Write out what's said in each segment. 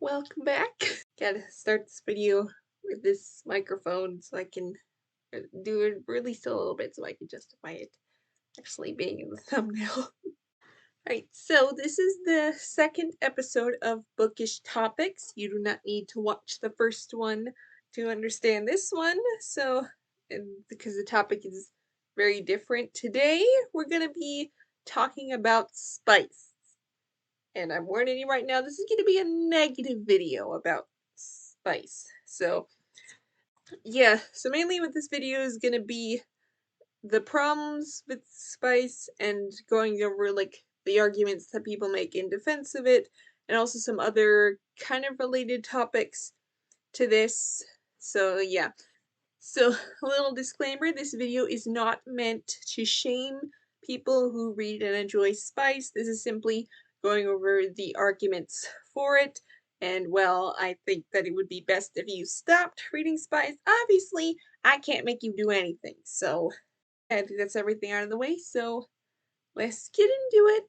Welcome back. Gotta start this video with this microphone so I can do it really still a little bit so I can justify it actually being in the thumbnail. Alright, so this is the second episode of Bookish Topics. You do not need to watch the first one to understand this one, because the topic is very different. Today we're gonna be talking about spice. And I'm warning you right now, this is going to be a negative video about spice. So, yeah, so mainly what this video is going to be the problems with spice and going over like the arguments that people make in defense of it, and also some other kind of related topics to this. So, yeah. So, a little disclaimer, this video is not meant to shame people who read and enjoy spice. This is simply going over the arguments for it, and well, I think that it would be best if you stopped reading spice. Obviously, I can't make you do anything, so I think that's everything out of the way, so let's get into it.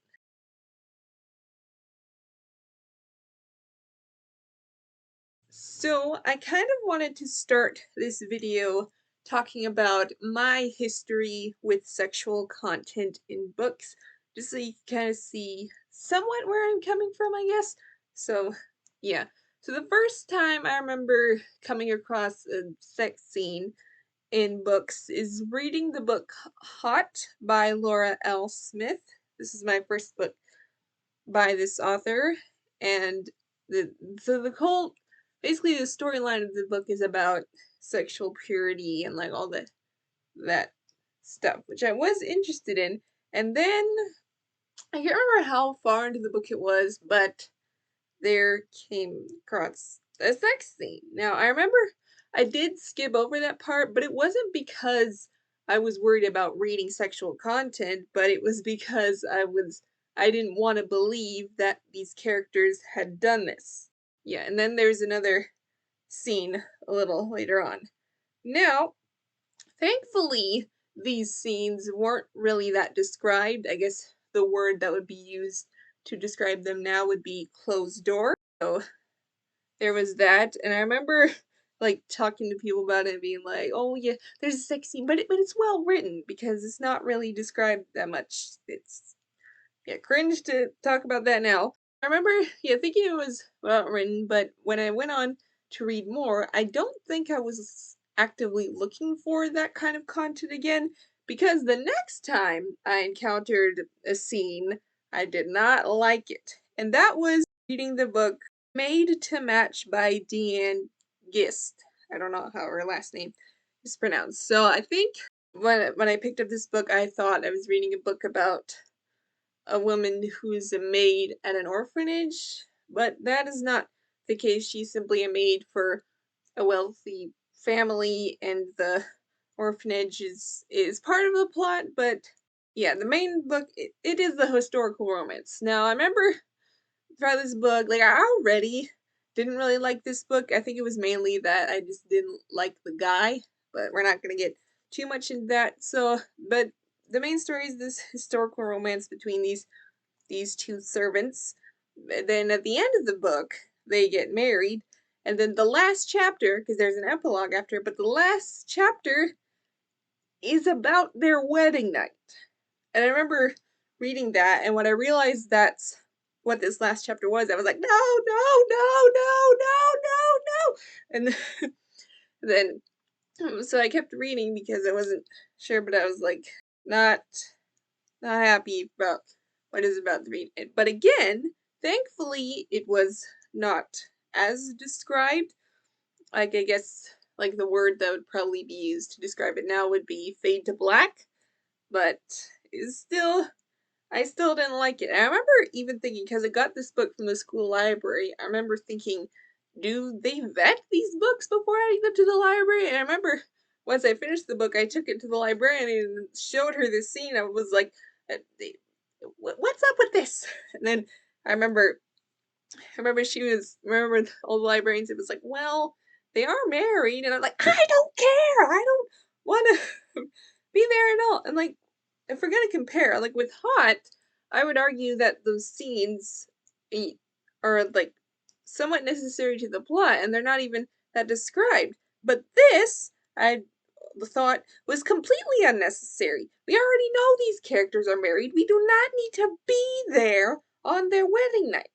So I kind of wanted to start this video talking about my history with sexual content in books, just so you can kind of see somewhat where I'm coming from, I guess. So, yeah. So the first time I remember coming across a sex scene in books is reading the book Hot by Laura L. Smith. This is my first book by this author, and the so the whole basically the storyline of the book is about sexual purity and like all that stuff, which I was interested in. And then I can't remember how far into the book it was, but there came across a sex scene. Now I remember I did skip over that part, but it wasn't because I was worried about reading sexual content, but it was because I didn't want to believe that these characters had done this. Yeah, and then there's another scene a little later on. Now, thankfully, these scenes weren't really that described. I guess the word that would be used to describe them now would be closed door. So there was that, and I remember like talking to people about it and being like, "Oh yeah, there's a sex scene, but it's well written because it's not really described that much." It's cringe to talk about that now. I remember thinking it was well written, but when I went on to read more, I don't think I was actively looking for that kind of content again, because the next time I encountered a scene, I did not like it. And that was reading the book Made to Match by Deanne Gist. I don't know how her last name is pronounced. So I think when I picked up this book, I thought I was reading a book about a woman who's a maid at an orphanage, but that is not the case. She's simply a maid for a wealthy family, and the orphanage is part of the plot, but yeah, the main book, it is the historical romance. Now, I remember throughout this book, like, I already didn't really like this book. I think it was mainly that I just didn't like the guy, but we're not going to get too much into that. So, but the main story is this historical romance between these two servants. Then at the end of the book, they get married, and then the last chapter, because there's an epilogue after, but the last chapter is about their wedding night. And I remember reading that, and when I realized that's what this last chapter was, I was like, no, no, no, no, no, no, no. And then so I kept reading because I wasn't sure, but I was like not happy about what is about to read. But again, thankfully, it was not as described. Like, I guess, like, the word that would probably be used to describe it now would be fade to black, but it's still, I still didn't like it. And I remember even thinking, because I got this book from the school library, I remember thinking, do they vet these books before adding them to the library? And I remember once I finished the book, I took it to the librarian and showed her this scene. I was like, what's up with this? And then I remember remember all the librarians, it was like, well, they are married, and I'm like, I don't care, I don't want to be there at all. And like, if we're gonna compare, like with Hot, I would argue that those scenes are like somewhat necessary to the plot, and they're not even that described. But this, I thought, was completely unnecessary. We already know these characters are married. We do not need to be there on their wedding night.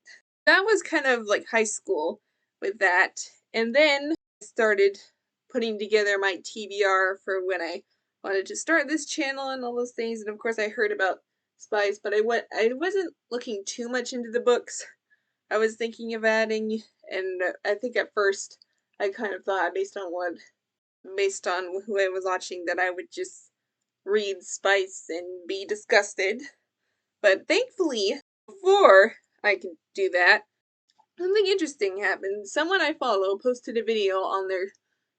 That was kind of like high school with that. And then I started putting together my TBR for when I wanted to start this channel and all those things. And of course I heard about spies, but I wasn't looking too much into the books. I was thinking of adding, and I think at first I kind of thought based on who I was watching, that I would just read spice and be disgusted. But thankfully, before I could do that, something interesting happened. Someone I follow posted a video on their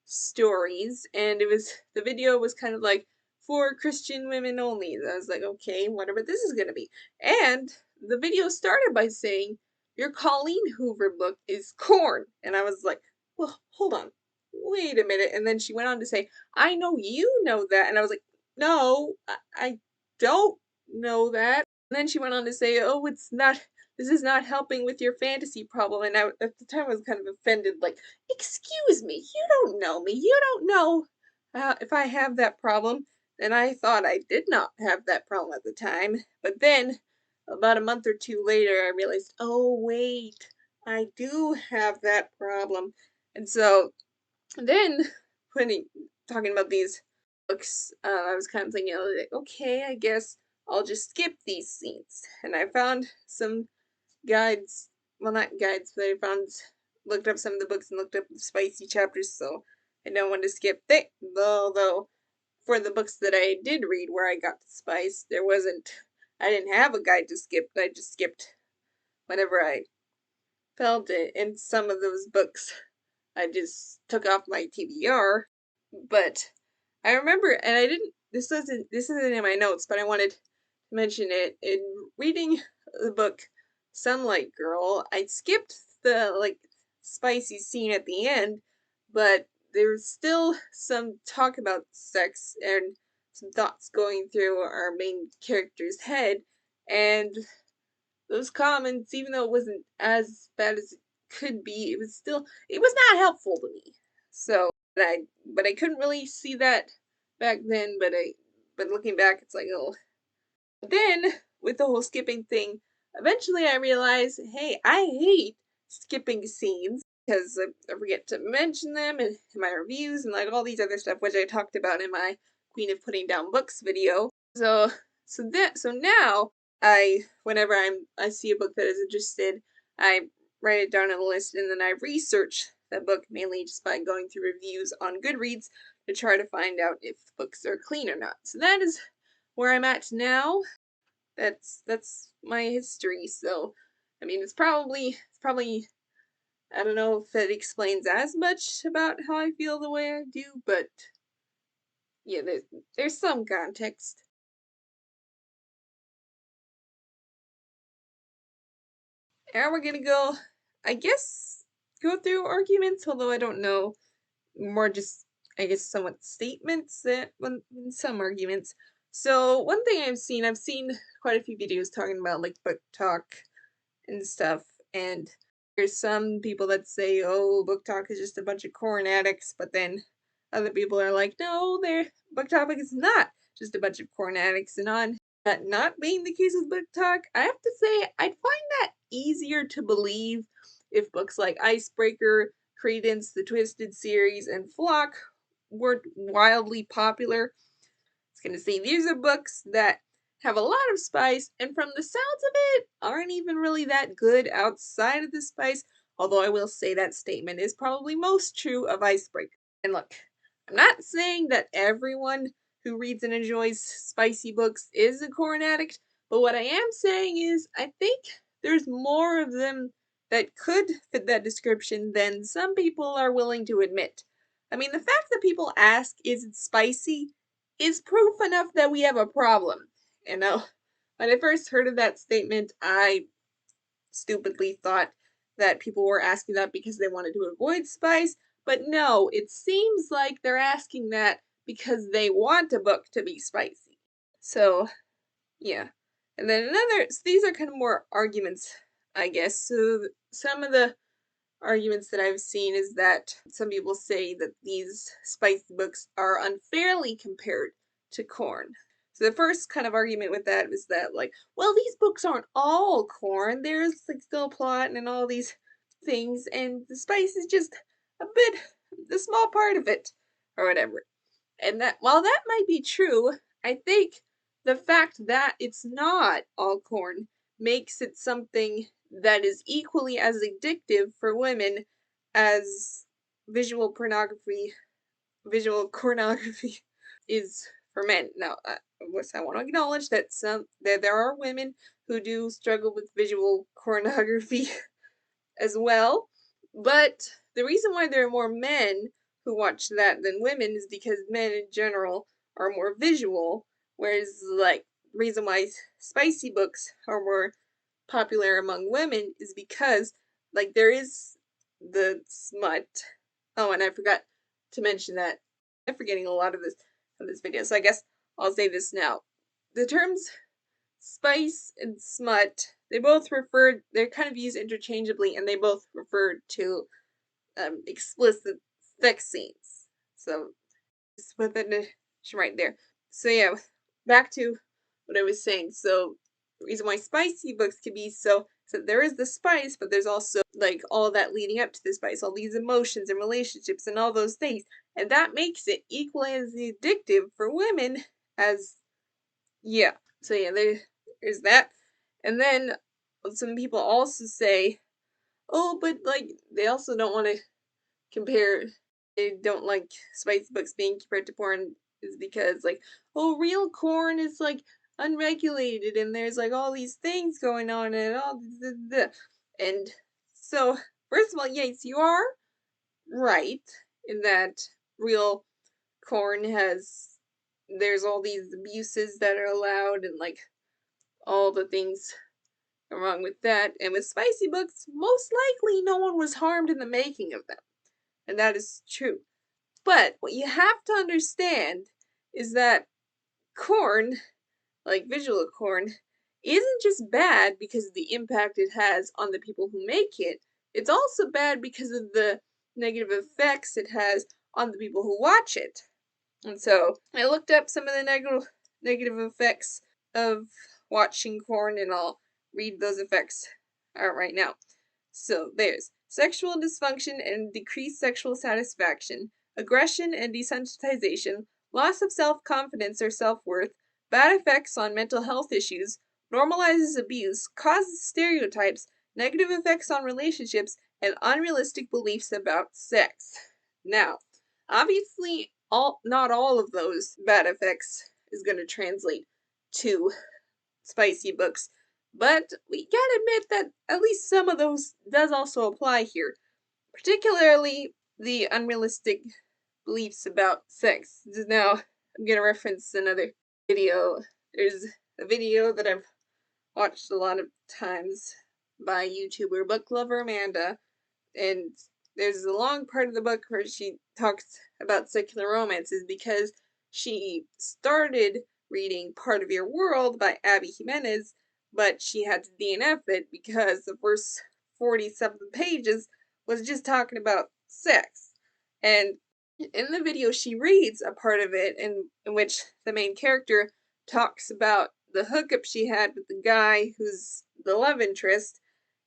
stories, and the video was kind of like for Christian women only. And I was like, okay, whatever this is gonna be. And the video started by saying, "Your Colleen Hoover book is corn," and I was like, well, hold on, wait a minute. And then she went on to say, "I know you know that," and I was like, no, I don't know that. And then she went on to say, "Oh, this is not helping with your fantasy problem." And at the time I was kind of offended, like, excuse me, you don't know me. You don't know if I have that problem. And I thought I did not have that problem at the time. But then, about a month or two later, I realized, oh, wait, I do have that problem. And so then, when talking about these books, I was kind of thinking, like, okay, I guess I'll just skip these scenes. And I found some guides, well, not guides, but looked up some of the books and looked up the spicy chapters, so I don't want to skip that. Though, for the books that I did read where I got the spice, I didn't have a guide to skip, I just skipped whenever I felt it. In some of those books, I just took off my TBR, but I remember, and this isn't in my notes, but I wanted to mention it. In reading the book Sunlight Girl, I skipped the spicy scene at the end, but there's still some talk about sex and some thoughts going through our main character's head, and those comments, even though it wasn't as bad as it could be, it was not helpful to me. So, but I couldn't really see that back then, but looking back, it's like, oh. Then, with the whole skipping thing, eventually I realized, hey, I hate skipping scenes because I forget to mention them in my reviews and like all these other stuff, which I talked about in my Queen of Putting Down Books video. So now whenever I see a book that is interested, I write it down on a list, and then I research that book mainly just by going through reviews on Goodreads to try to find out if books are clean or not. So that is where I'm at now. That's my history. So I mean, it's probably I don't know if it explains as much about how I feel the way I do, but yeah, there's some context. Now we're gonna I guess, go through arguments, although I don't know, more just, I guess, somewhat statements that, when some arguments. So one thing I've seen quite a few videos talking about like book talk and stuff, and there's some people that say, oh, book talk is just a bunch of corn addicts, but then other people are like, no, book talk is not just a bunch of corn addicts. And on that not being the case with book talk, I have to say I'd find that easier to believe if books like Icebreaker, Credence, the Twisted series, and Flock weren't wildly popular. It's gonna say these are books that have a lot of spice, and from the sounds of it, aren't even really that good outside of the spice. Although I will say that statement is probably most true of Icebreaker. And look, I'm not saying that everyone who reads and enjoys spicy books is a corn addict, but what I am saying is I think there's more of them that could fit that description than some people are willing to admit. I mean, the fact that people ask, is it spicy, is proof enough that we have a problem. You know, when I first heard of that statement, I stupidly thought that people were asking that because they wanted to avoid spice, but no, it seems like they're asking that because they want a book to be spicy. So, yeah. And then so these are kind of more arguments, I guess. So some of the arguments that I've seen is that some people say that these spicy books are unfairly compared to corn. So the first kind of argument with that was that, like, well, these books aren't all corn. There's like still plot and all these things, and the spice is just a bit, the small part of it, or whatever. And that while that might be true, I think the fact that it's not all corn makes it something that is equally as addictive for women as visual pornography, visual pornography is for men. Now, of course, I want to acknowledge that there are women who do struggle with visual pornography as well. But the reason why there are more men who watch that than women is because men in general are more visual, whereas like the reason why spicy books are more popular among women is because like there is the smut. Oh, and I forgot to mention that I'm forgetting a lot of this video, so I guess I'll say this now. The terms spice and smut, they're kind of used interchangeably, and they both refer to explicit sex scenes. So just put that right there. So yeah, back to what I was saying. So the reason why spicy books can be so there is the spice, but there's also like all that leading up to the spice, all these emotions and relationships and all those things, and that makes it equally as addictive for women as yeah. So yeah, there's that. And then some people also say, oh, but like they also don't want to compare. They don't like spicy books being compared to porn is because like, oh, real corn is like unregulated and there's like all these things going on and all this. And so first of all, yes, you are right in that real corn has there's all these abuses that are allowed and like all the things wrong with that. And with spicy books, most likely no one was harmed in the making of them. And that is true. But what you have to understand is that corn, like visual corn, isn't just bad because of the impact it has on the people who make it. It's also bad because of the negative effects it has on the people who watch it. And so I looked up some of the negative effects of watching porn, and I'll read those effects out right now. So there's sexual dysfunction and decreased sexual satisfaction, aggression and desensitization, loss of self-confidence or self-worth, bad effects on mental health issues, normalizes abuse, causes stereotypes, negative effects on relationships, and unrealistic beliefs about sex. Now, obviously, not all of those bad effects is going to translate to spicy books, but we gotta admit that at least some of those does also apply here, particularly the unrealistic beliefs about sex. Now, I'm gonna reference another video. There's a video that I've watched a lot of times by YouTuber Book Lover Amanda, and there's a long part of the book where she talks about secular romances because she started reading Part of Your World by Abby Jimenez, but she had to DNF it because the first 47 pages was just talking about sex. And in the video, she reads a part of it in which the main character talks about the hookup she had with the guy who's the love interest,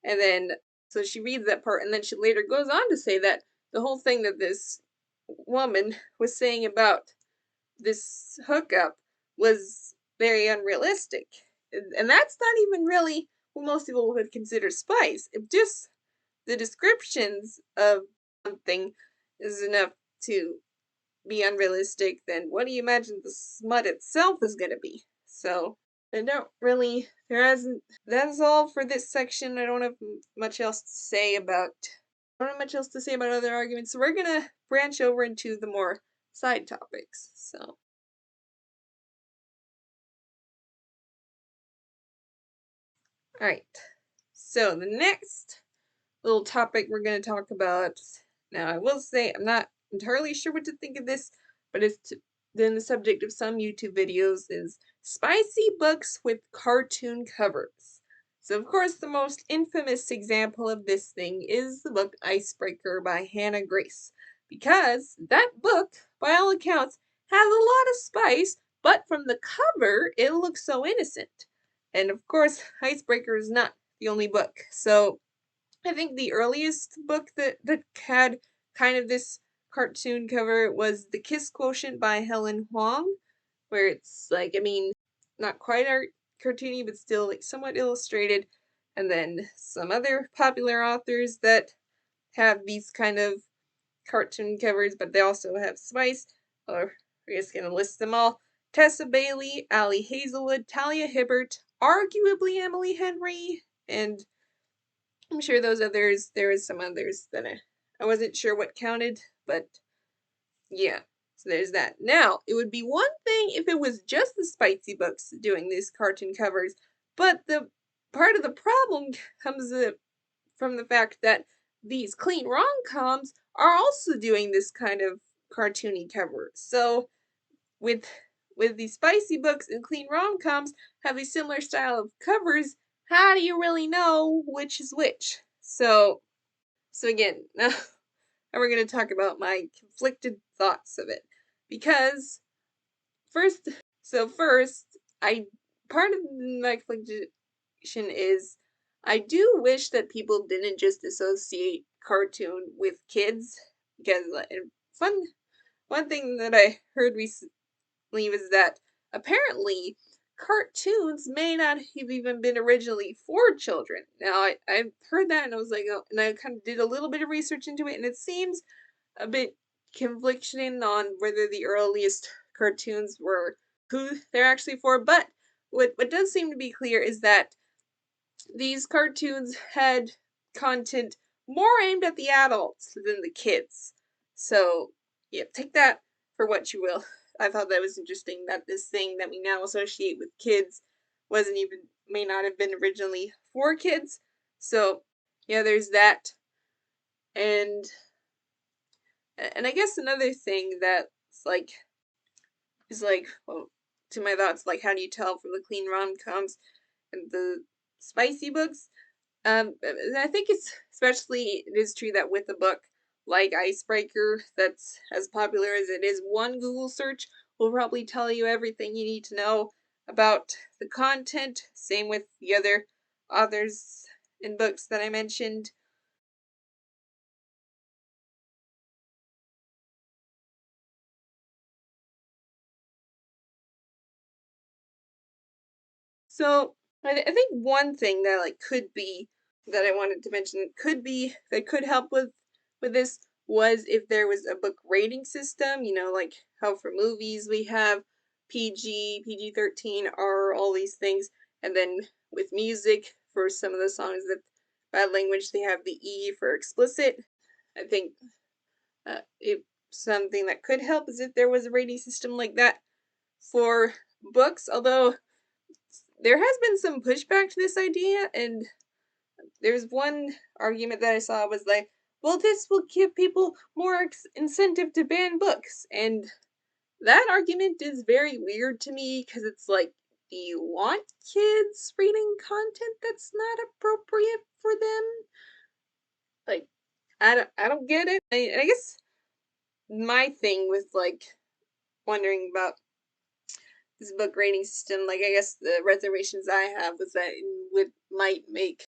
and then so she reads that part, and then she later goes on to say that the whole thing that this woman was saying about this hookup was very unrealistic. And that's not even really what most people would consider spice. If just the descriptions of something is enough to be unrealistic, then what do you imagine the smut itself is going to be? So, I don't really, there hasn't, that's all for this section. I don't have much else to say about, I don't have much else to say about other arguments, so we're gonna branch over into the more side topics, so. Alright, so the next little topic we're gonna talk about, now I will say, I'm not entirely sure what to think of this, but it's been the subject of some YouTube videos, is spicy books with cartoon covers. So, of course, the most infamous example of this thing is the book Icebreaker by Hannah Grace, because that book, by all accounts, has a lot of spice, but from the cover, it looks so innocent. And of course, Icebreaker is not the only book. So, I think the earliest book that had kind of this cartoon cover was The Kiss Quotient by Helen Huang, where it's like, I mean, not quite art cartoony, but still like somewhat illustrated. And then some other popular authors that have these kind of cartoon covers, but they also have spice. Or we're just gonna list them all: Tessa Bailey, Ali Hazelwood, Talia Hibbert, arguably Emily Henry, and I'm sure those others, there was some others that I wasn't sure what counted, but yeah. So there's that. Now, it would be one thing if it was just the spicy books doing these cartoon covers, but the part of the problem comes from the fact that these clean rom-coms are also doing this kind of cartoony cover. So with these spicy books and clean rom-coms have a similar style of covers, how do you really know which is which? So again, now we're going to talk about my conflicted thoughts of it. Because first, first, I part of my confliction is I do wish that people didn't just associate cartoon with kids, because one thing that I heard recently was that apparently cartoons may not have even been originally for children. Now, I heard that and I was like, oh, and I kind of did a little bit of research into it, and it seems a bit conflicting on whether the earliest cartoons were who they're actually for. But what does seem to be clear is that these cartoons had content more aimed at the adults than the kids. So, yeah, take that for what you will. I thought that was interesting that this thing that we now associate with kids may not have been originally for kids. So, yeah, there's that. And I guess another thing that's like is like, well, to my thoughts, like, how do you tell from the clean rom-coms and the spicy books? I think it is true that with a book like Icebreaker, that's as popular as it is, one Google search will probably tell you everything you need to know about the content. Same with the other authors and books that I mentioned. So I think one thing that could be that I wanted to mention could be that could help with this was if there was a book rating system, like how for movies we have PG, PG-13, R, all these things, and then with music for some of the songs that bad language they have the E for explicit. I think it something that could help is if there was a rating system like that for books, although there has been some pushback to this idea, and there's one argument that I saw was like, well, this will give people more incentive to ban books. And that argument is very weird to me because it's like, do you want kids reading content that's not appropriate for them? Like, I don't get it. I guess my thing with wondering about this book rating system, I guess the reservations I have was that it might make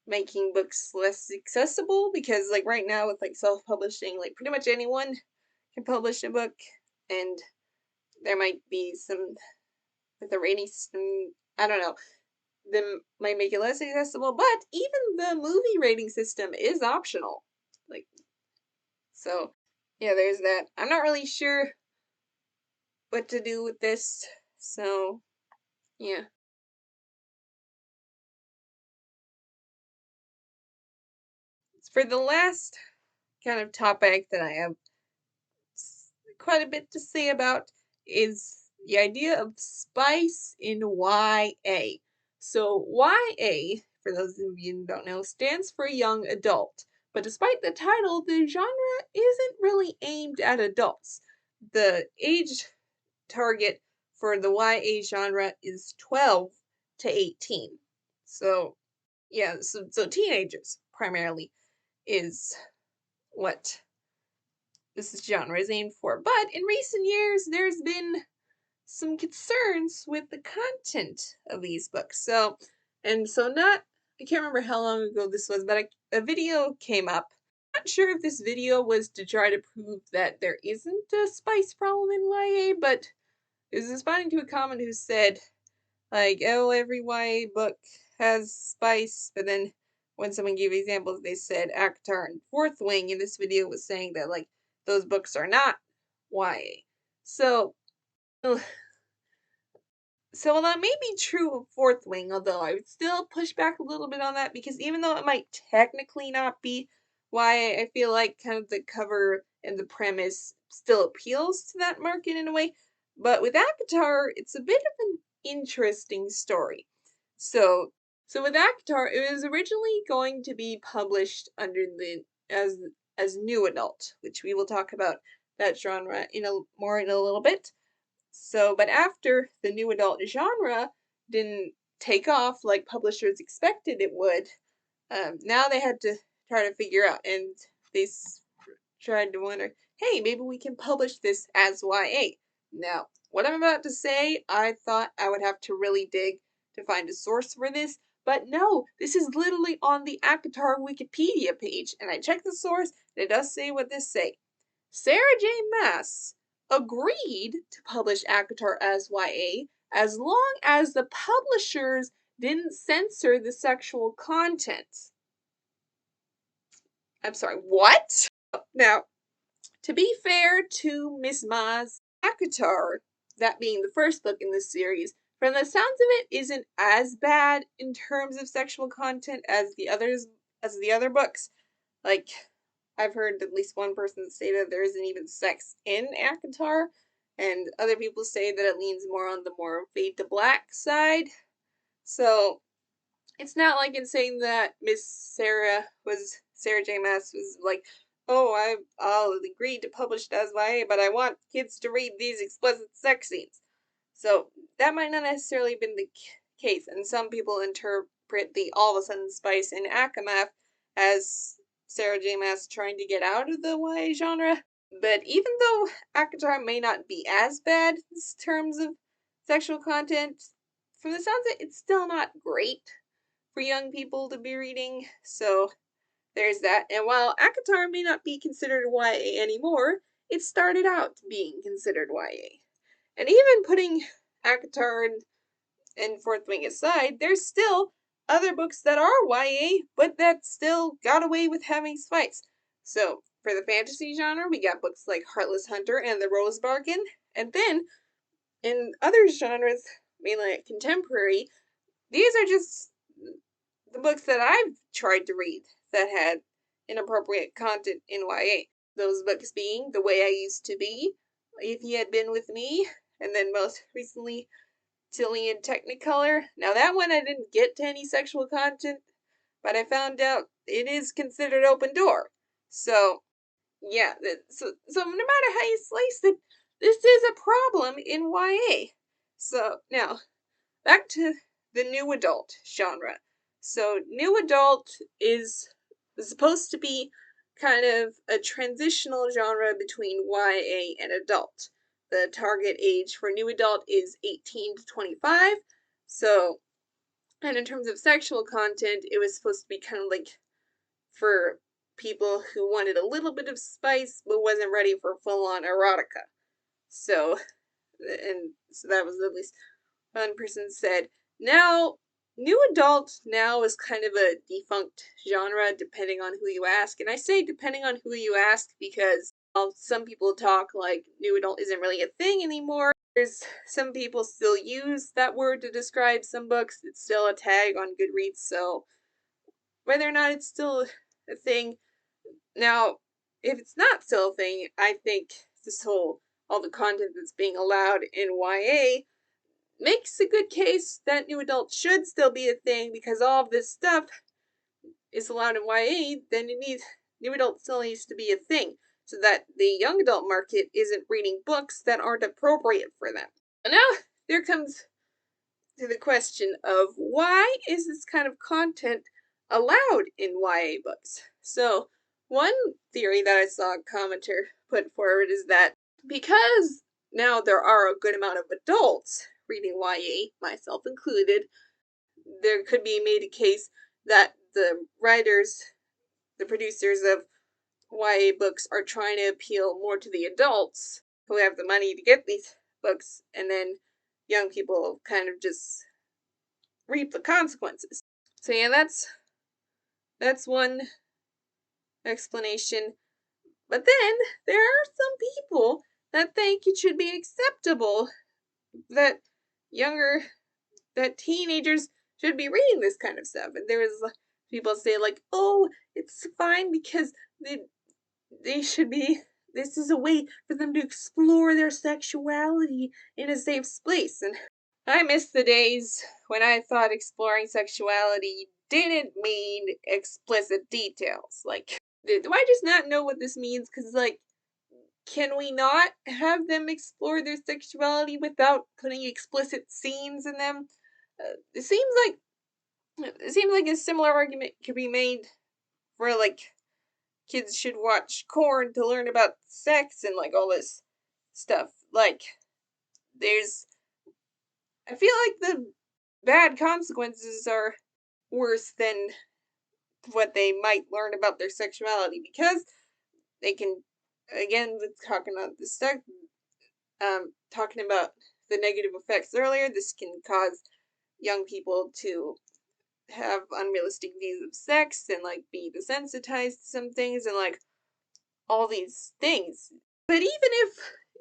making books less accessible, because right now with self-publishing, pretty much anyone can publish a book, and there might be some with the rating system, I don't know, them might make it less accessible, but even the movie rating system is optional. Like, so yeah, there's that. I'm not really sure what to do with this, so yeah. For the last kind of topic that I have quite a bit to say about is the idea of spice in YA. So, YA, for those of you who don't know, stands for young adult. But despite the title, the genre isn't really aimed at adults. The age target for the YA genre is 12 to 18. So, yeah, so teenagers primarily is what this genre is aimed for. But in recent years, there's been some concerns with the content of these books. I can't remember how long ago this was, but a video came up. I'm not sure if this video was to try to prove that there isn't a spice problem in YA, but it was responding to a comment who said, like, oh, every YA book has spice, but then when someone gave examples, they said ACOTAR and Fourth Wing, and this video was saying that, like, those books are not YA. So, So while that may be true of Fourth Wing, although I would still push back a little bit on that because even though it might technically not be why I feel like kind of the cover and the premise still appeals to that market in a way. But with Avatar, it's a bit of an interesting story. So so with Avatar, it was originally going to be published under the as new adult, which we will talk about that genre in a little bit. So, but after the new adult genre didn't take off like publishers expected it would, now they had to try to figure out, and they tried to wonder, hey, maybe we can publish this as YA. Now, what I'm about to say, I thought I would have to really dig to find a source for this, but no, this is literally on the ACOTAR Wikipedia page, and I checked the source, and it does say what this say. Sarah J. Maas agreed to publish ACOTAR as YA as long as the publishers didn't censor the sexual content. I'm sorry, what? Now, to be fair to Miss Maas, ACOTAR, that being the first book in this series, from the sounds of it, isn't as bad in terms of sexual content as the other books. Like, I've heard at least one person say that there isn't even sex in ACOTAR, and other people say that it leans more on the more fade to black side. So it's not like in saying that Sarah J. Maas was like, oh, I'll agree to publish it as YA, but I want kids to read these explicit sex scenes. So that might not necessarily been the case, and some people interpret the all of a sudden spice in Akamath as Sarah J. Maas trying to get out of the YA genre. But even though ACOTAR may not be as bad in terms of sexual content, from the sounds of it, it's still not great for young people to be reading. So there's that. And while ACOTAR may not be considered YA anymore, it started out being considered YA. And even putting ACOTAR and Fourth Wing aside, there's still other books that are YA, but that still got away with having spice. So, for the fantasy genre, we got books like Heartless Hunter and The Rose Bargain. And then, in other genres, mainly like contemporary, these are just the books that I've tried to read that had inappropriate content in YA. Those books being The Way I Used to Be, If He Had Been With Me, and then most recently, Tilly in Technicolor. Now that one I didn't get to any sexual content, but I found out it is considered open door. So, yeah, so no matter how you slice it, this is a problem in YA. So, now, back to the new adult genre. So, new adult is supposed to be kind of a transitional genre between YA and adult. The target age for new adult is 18 to 25. So, and in terms of sexual content, it was supposed to be kind of like for people who wanted a little bit of spice but wasn't ready for full-on erotica. So, so that was at least one person said. Now, new adult now is kind of a defunct genre depending on who you ask. And I say depending on who you ask because some people talk like new adult isn't really a thing anymore. There's some people still use that word to describe some books. It's still a tag on Goodreads, so whether or not it's still a thing. Now, if it's not still a thing, I think all the content that's being allowed in YA makes a good case that new adult should still be a thing because all of this stuff is allowed in YA, then new adult still needs to be a thing so that the young adult market isn't reading books that aren't appropriate for them. And now there comes to the question of why is this kind of content allowed in YA books. So, one theory that I saw a commenter put forward is that because now there are a good amount of adults reading YA, myself included, there could be made a case that the writers, the producers of YA books are trying to appeal more to the adults who have the money to get these books, and then young people kind of just reap the consequences. So yeah, that's one explanation. But then there are some people that think it should be acceptable that younger that teenagers should be reading this kind of stuff. And there was people say like, "Oh, it's fine because they should be this is a way for them to explore their sexuality in a safe space." And I miss the days when I thought exploring sexuality didn't mean explicit details. Like, do I just not know what this means? Because, like, can we not have them explore their sexuality without putting explicit scenes in them? It seems like a similar argument could be made for like kids should watch porn to learn about sex and like all this stuff. Like, there's I feel like the bad consequences are worse than what they might learn about their sexuality because they can again talking about the sex talking about the negative effects earlier, this can cause young people to have unrealistic views of sex and like be desensitized to some things and like all these things. But even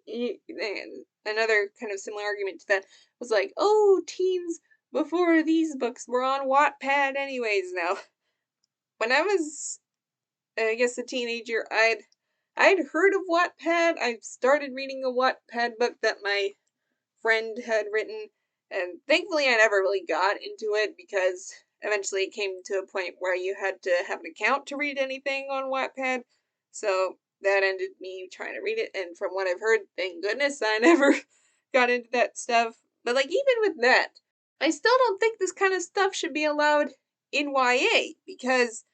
if another kind of similar argument to that was like, oh, teens before these books were on Wattpad anyways. Now, when I was, I guess, a teenager, I'd heard of Wattpad. I started reading a Wattpad book that my friend had written, and thankfully I never really got into it because eventually it came to a point where you had to have an account to read anything on Wattpad. So that ended me trying to read it, and from what I've heard, thank goodness I never got into that stuff. But like even with that, I still don't think this kind of stuff should be allowed in YA because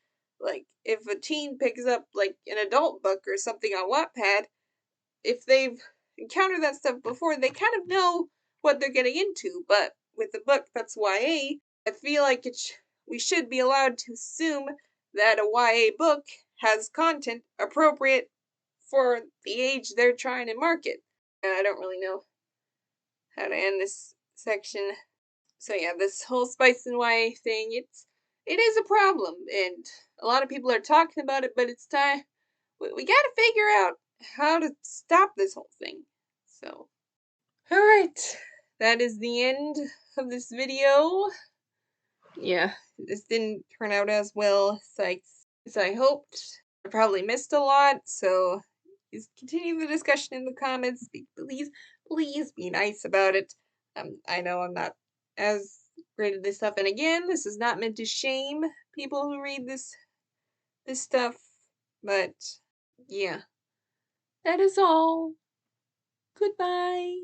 like if a teen picks up like an adult book or something on Wattpad, if they've encountered that stuff before, they kind of know what they're getting into. But with a book that's YA, I feel like we should be allowed to assume that a YA book has content appropriate for the age they're trying to market. And I don't really know how to end this section. So yeah, this whole Spice and YA thing, it is a problem, and a lot of people are talking about it, but it's time we gotta figure out how to stop this whole thing. So, alright, that is the end of this video. Yeah, this didn't turn out as well as I hoped. I probably missed a lot, so please continue the discussion in the comments. Please be nice about it. I know I'm not as great at this stuff, and again, this is not meant to shame people who read this stuff, but yeah. That is all. Goodbye.